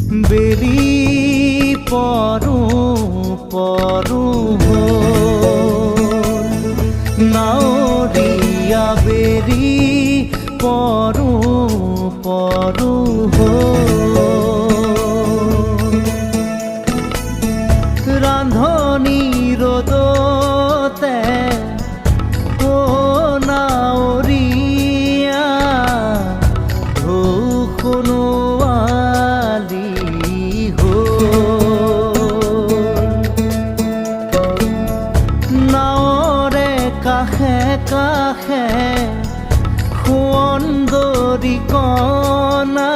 বেলি পৰু পৰু নাওৰিয়া বেলি পৰু পৰু ৰান্ধনি ৰোদতে ও নাওৰিয়া ধুখনোয়ালি নাওৰে কাষে কাষে সুন্দৰী কণা